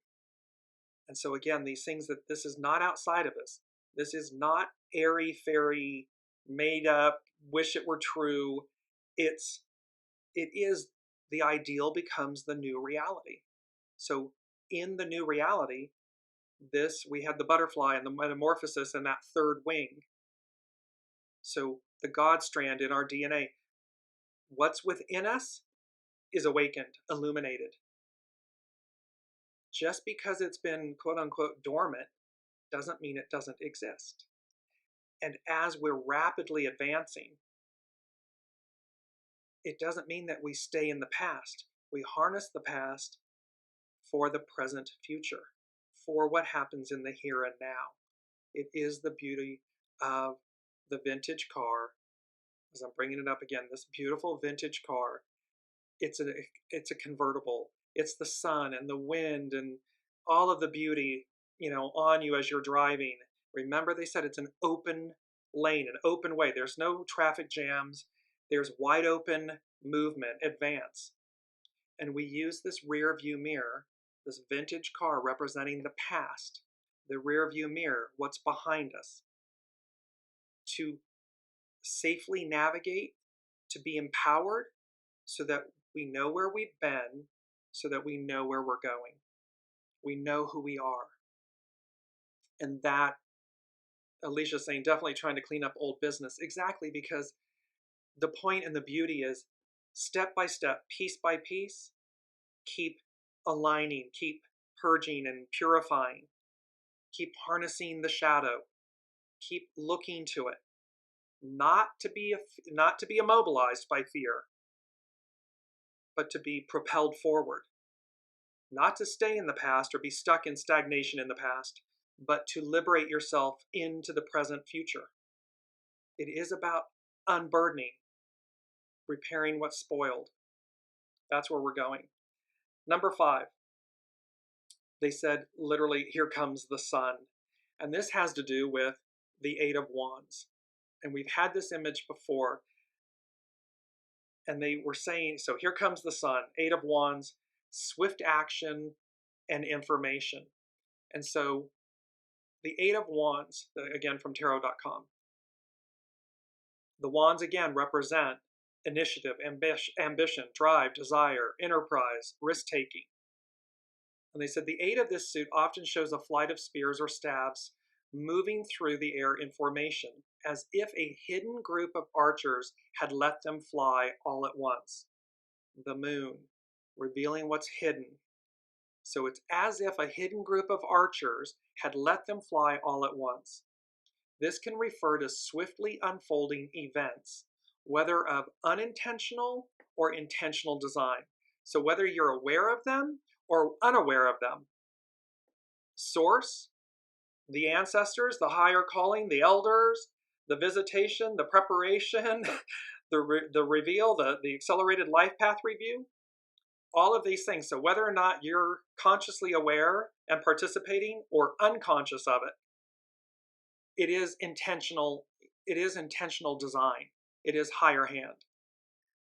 And so again, these things that this is not outside of us. This is not airy-fairy, made up, wish it were true. It is the ideal becomes the new reality. So in the new reality, This, we had the butterfly and the metamorphosis and that third wing. So the God strand in our DNA, what's within us is awakened, illuminated. Just because it's been quote unquote dormant doesn't mean it doesn't exist. And as we're rapidly advancing, it doesn't mean that we stay in the past. We harness the past for the present future, for what happens in the here and now. It is the beauty of the vintage car. As I'm bringing it up again, this beautiful vintage car, it's a convertible. It's the sun and the wind and all of the beauty, on you as you're driving. Remember, they said it's an open lane, an open way. There's no traffic jams. There's wide open movement, advance. And we use this rear view mirror, this vintage car representing the past, the rear view mirror, what's behind us, to safely navigate, to be empowered so that we know where we've been, so that we know where we're going. We know who we are. And that, Alicia's saying, definitely trying to clean up old business. Exactly, because the point and the beauty is step by step, piece by piece, keep aligning, keep purging and purifying, keep harnessing the shadow, keep looking to it, not to be immobilized by fear, but to be propelled forward, not to stay in the past or be stuck in stagnation in the past, but to liberate yourself into the present future. It is about unburdening, repairing what's spoiled. That's where we're going. Number 5, they said literally, here comes the sun. And this has to do with the 8 of Wands. And we've had this image before. And they were saying, so here comes the sun, 8 of Wands, swift action and information. And so the 8 of Wands, again from tarot.com, the wands again represent initiative, ambition, drive, desire, enterprise, risk-taking. And they said the 8 of this suit often shows a flight of spears or staves moving through the air in formation, as if a hidden group of archers had let them fly all at once. The moon, revealing what's hidden. So it's as if a hidden group of archers had let them fly all at once. This can refer to swiftly unfolding events, whether of unintentional or intentional design. So whether you're aware of them or unaware of them. Source, the ancestors, the higher calling, the elders, the visitation, the preparation, the reveal, the accelerated life path review, all of these things. So whether or not you're consciously aware and participating or unconscious of it, it is intentional design. It is higher hand.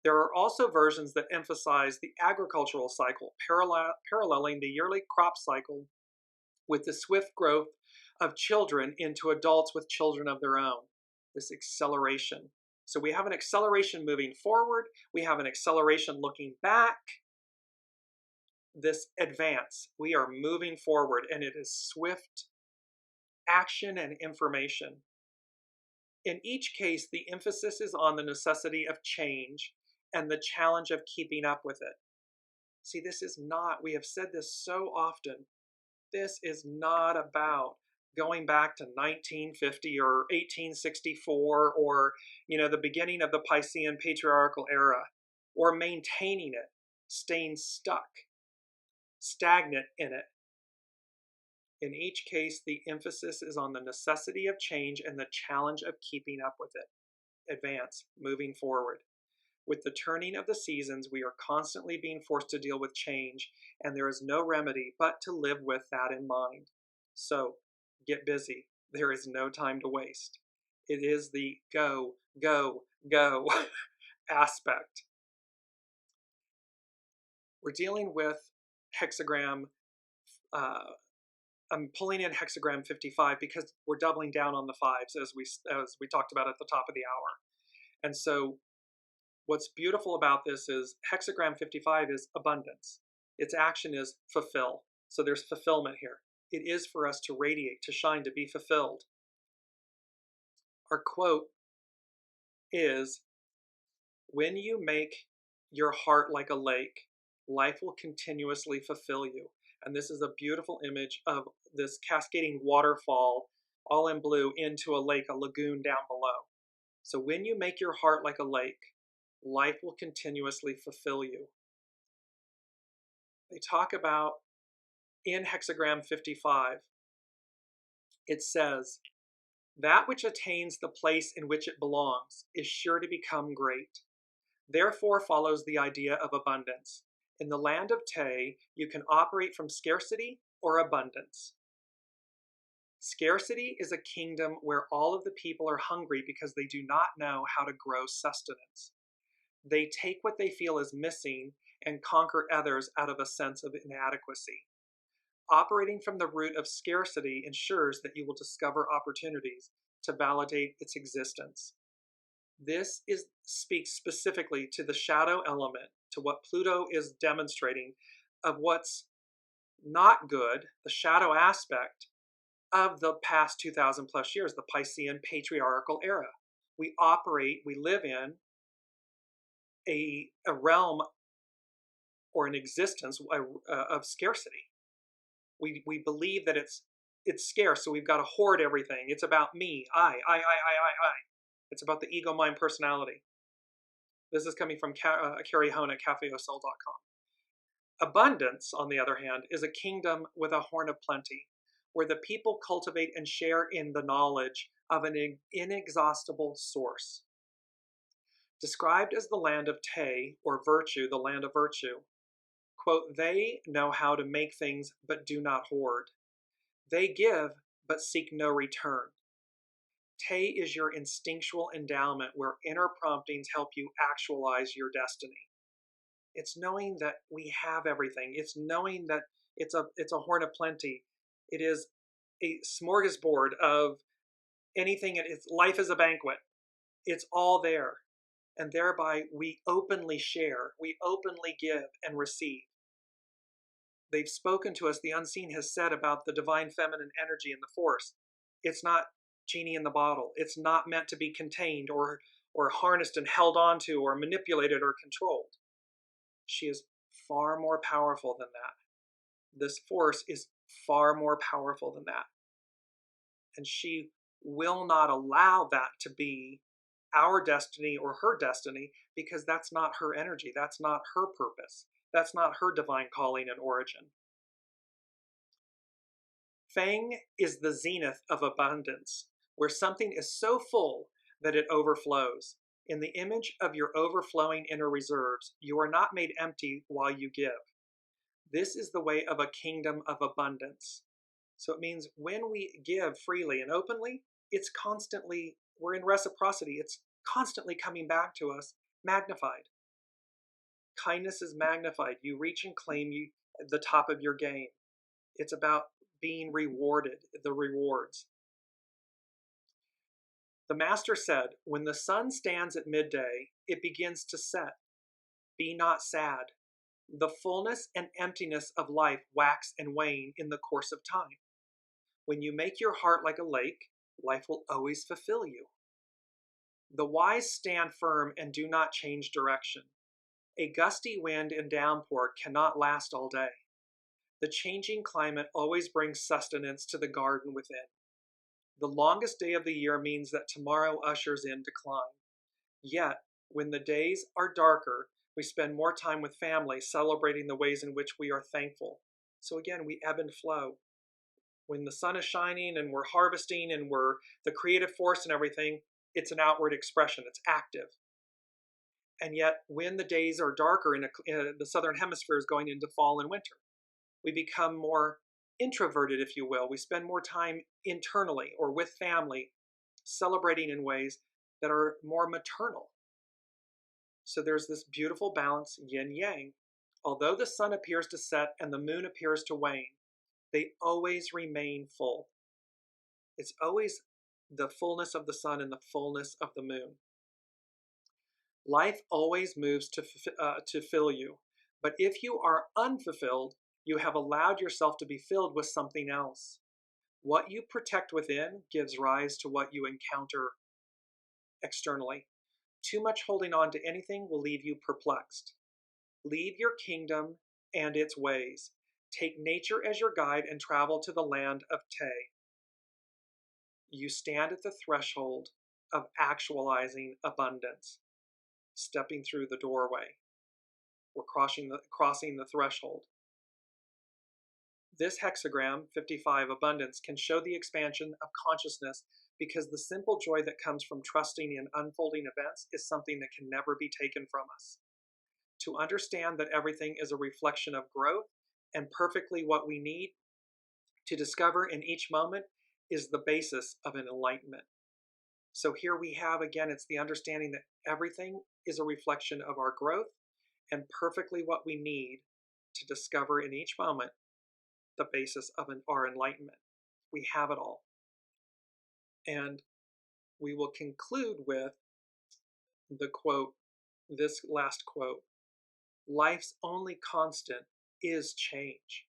There are also versions that emphasize the agricultural cycle, paralleling the yearly crop cycle with the swift growth of children into adults with children of their own, this acceleration. So we have an acceleration moving forward, we have an acceleration looking back, this advance. We are moving forward, and it is swift action and information. In each case, the emphasis is on the necessity of change and the challenge of keeping up with it. See, this is not, we have said this so often, this is not about going back to 1950 or 1864 or, the beginning of the Piscean patriarchal era, or maintaining it, staying stuck, stagnant in it. In each case, the emphasis is on the necessity of change and the challenge of keeping up with it. Advance, moving forward. With the turning of the seasons, we are constantly being forced to deal with change, and there is no remedy but to live with that in mind. So, get busy. There is no time to waste. It is the go, go, go aspect. We're dealing with hexagram, I'm pulling in hexagram 55 because we're doubling down on the 5s as we talked about at the top of the hour. And so what's beautiful about this is hexagram 55 is abundance. Its action is fulfill. So there's fulfillment here. it is for us to radiate, to shine, to be fulfilled. Our quote is, "When you make your heart like a lake, life will continuously fulfill you." And this is a beautiful image of this cascading waterfall, all in blue, into a lake, a lagoon down below. So when you make your heart like a lake, life will continuously fulfill you. They talk about, in hexagram 55, it says, "That which attains the place in which it belongs is sure to become great. Therefore follows the idea of abundance. In the land of Te, you can operate from scarcity or abundance. Scarcity is a kingdom where all of the people are hungry because they do not know how to grow sustenance. They take what they feel is missing and conquer others out of a sense of inadequacy. Operating from the root of scarcity ensures that you will discover opportunities to validate its existence." This speaks specifically to the shadow element, to what Pluto is demonstrating of what's not good, the shadow aspect of the past 2,000 plus years, the Piscean patriarchal era. We live in a realm or an existence of scarcity. We believe that it's scarce, so we've got to hoard everything. It's about me, I. It's about the ego, mind, personality. This is coming from Carrie Hone at cafeosoul.com. Abundance, on the other hand, is a kingdom with a horn of plenty, where the people cultivate and share in the knowledge of an inexhaustible source. Described as the land of Te, or virtue, the land of virtue, quote, "They know how to make things but do not hoard. They give but seek no return. Te is your instinctual endowment where inner promptings help you actualize your destiny." It's knowing that we have everything. It's knowing that it's a horn of plenty. It is a smorgasbord of anything. Life is a banquet. It's all there. And thereby we openly share, we openly give and receive. They've spoken to us, the unseen has said about the divine feminine energy in the force. It's not genie in the bottle. It's not meant to be contained or harnessed and held onto or manipulated or controlled. She is far more powerful than that. This force is far more powerful than that. And she will not allow that to be our destiny or her destiny, because that's not her energy. That's not her purpose. That's not her divine calling and origin. Feng is the zenith of abundance, where something is so full that it overflows. In the image of your overflowing inner reserves, you are not made empty while you give. This is the way of a kingdom of abundance. So it means when we give freely and openly, we're in reciprocity. It's constantly coming back to us, magnified. Kindness is magnified. You reach and claim the top of your game. It's about being rewarded, the rewards. The master said, "When the sun stands at midday, it begins to set. Be not sad. The fullness and emptiness of life wax and wane in the course of time. When you make your heart like a lake, life will always fulfill you. The wise stand firm and do not change direction. A gusty wind and downpour cannot last all day. The changing climate always brings sustenance to the garden within. The longest day of the year means that tomorrow ushers in decline. Yet, when the days are darker, we spend more time with family, celebrating the ways in which we are thankful. So again, we ebb and flow. When the sun is shining and we're harvesting and we're the creative force and everything, it's an outward expression, it's active. And yet, when the days are darker in the southern hemisphere is going into fall and winter, we become more introverted, if you will. We spend more time internally or with family, celebrating in ways that are more maternal. So there's this beautiful balance, yin-yang. Although the sun appears to set and the moon appears to wane, they always remain full. It's always the fullness of the sun and the fullness of the moon. Life always moves to fill you. But if you are unfulfilled, You have allowed yourself to be filled with something else. What you protect within gives rise to what you encounter externally. Too much holding on to anything will leave you perplexed. Leave your kingdom and its ways. Take nature as your guide and travel to the land of Te. You stand at the threshold of actualizing abundance, stepping through the doorway. We're crossing the threshold. This hexagram, 55 abundance, can show the expansion of consciousness because the simple joy that comes from trusting in unfolding events is something that can never be taken from us. To understand that everything is a reflection of growth and perfectly what we need to discover in each moment is the basis of an enlightenment. So here we have, again, it's the understanding that everything is a reflection of our growth and perfectly what we need to discover in each moment the basis of our enlightenment. We have it all. And we will conclude with the quote, this last quote, life's only constant is change,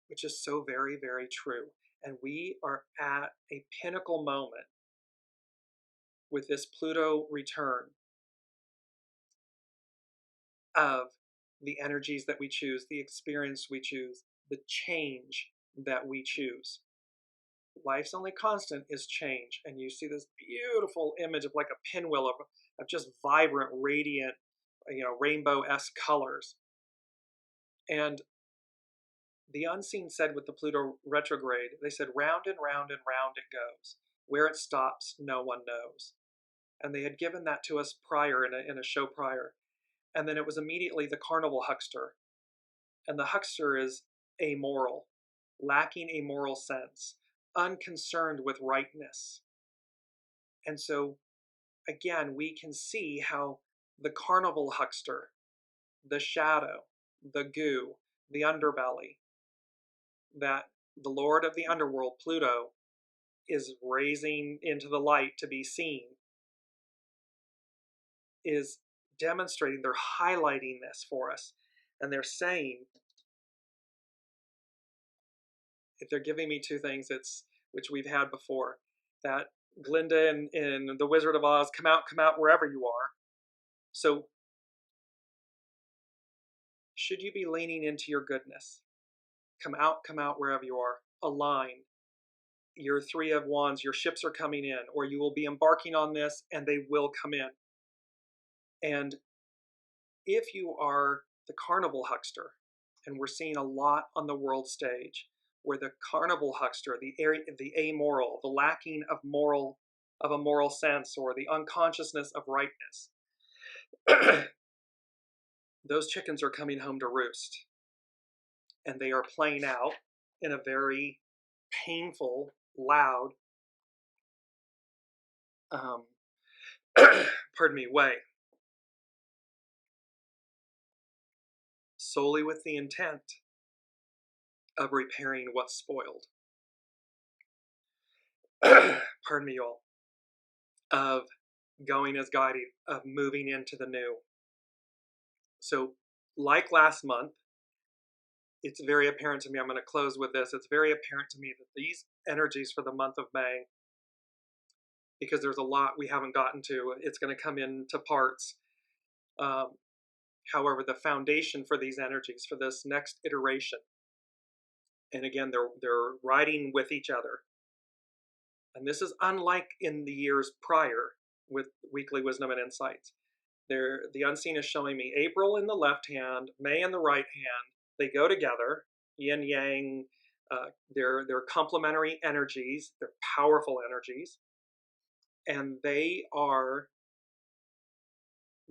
which is so very, very true. And we are at a pinnacle moment with this Pluto return of the energies that we choose, the experience we choose, the change that we choose. Life's only constant is change. And you see this beautiful image of like a pinwheel of just vibrant, radiant, rainbow-esque colors. And the unseen said with the Pluto retrograde, they said round and round and round it goes. Where it stops, no one knows. And they had given that to us prior, in a show prior. And then it was immediately the carnival huckster. And the huckster is amoral, lacking a moral sense, unconcerned with rightness. And so, again, we can see how the carnival huckster, the shadow, the goo, the underbelly, that the lord of the underworld, Pluto, is raising into the light to be seen, is demonstrating, they're highlighting this for us. And they're saying, if they're giving me two things, it's, which we've had before, that Glinda and the Wizard of Oz, come out wherever you are. So, should you be leaning into your goodness? Come out wherever you are. Align. Your Three of Wands, your ships are coming in, or you will be embarking on this and they will come in. And if you are the carnival huckster, and we're seeing a lot on the world stage, where the carnival huckster, the amoral, the lacking of a moral sense, or the unconsciousness of rightness, those chickens are coming home to roost. And they are playing out in a very painful, loud, way. Solely with the intent of repairing what's spoiled. Pardon me, y'all. Of going as guided, of moving into the new. So, like last month, it's very apparent to me, I'm going to close with this, it's very apparent to me that these energies for the month of May, because there's a lot we haven't gotten to, it's going to come into parts. However, the foundation for these energies, for this next iteration, and again, they're riding with each other. And this is unlike in the years prior with Weekly Wisdom and Insights. The unseen is showing me April in the left hand, May in the right hand. They go together, yin yang. They're complementary energies. They're powerful energies, and they are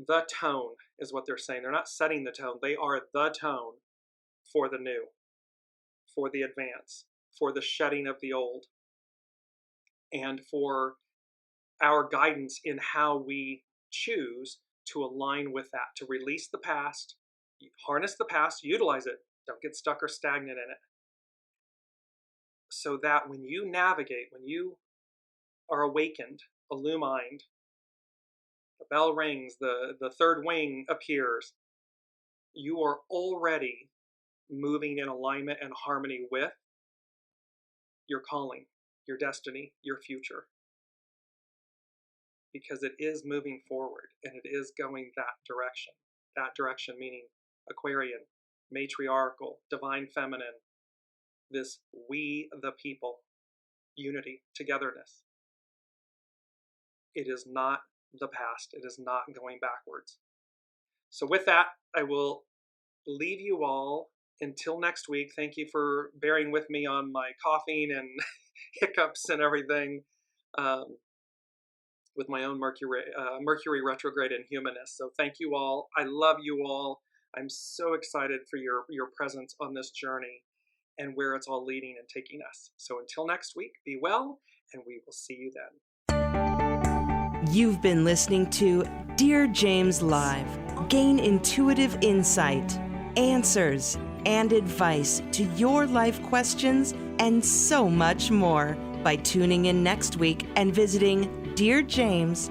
the tone, is what they're saying. They're not setting the tone. They are the tone for the new, for the advance, for the shedding of the old, and for our guidance in how we choose to align with that, to release the past, harness the past, utilize it, don't get stuck or stagnant in it. So that when you navigate, when you are awakened, illumined, the bell rings, the third wing appears, you are already moving in alignment and harmony with your calling, your destiny, your future. Because it is moving forward and it is going that direction. That direction meaning Aquarian, matriarchal, divine feminine, this we the people, unity, togetherness. It is not the past. It is not going backwards. So with that, I will leave you all until next week. Thank you for bearing with me on my coughing and hiccups and everything with my own Mercury retrograde and humanist. So thank you all. I love you all. I'm so excited for your presence on this journey and where it's all leading and taking us. So until next week, be well, and we will see you then. You've been listening to Dearjames Live. Gain intuitive insight, answers, and advice to your life questions, and so much more by tuning in next week and visiting Dearjames.com.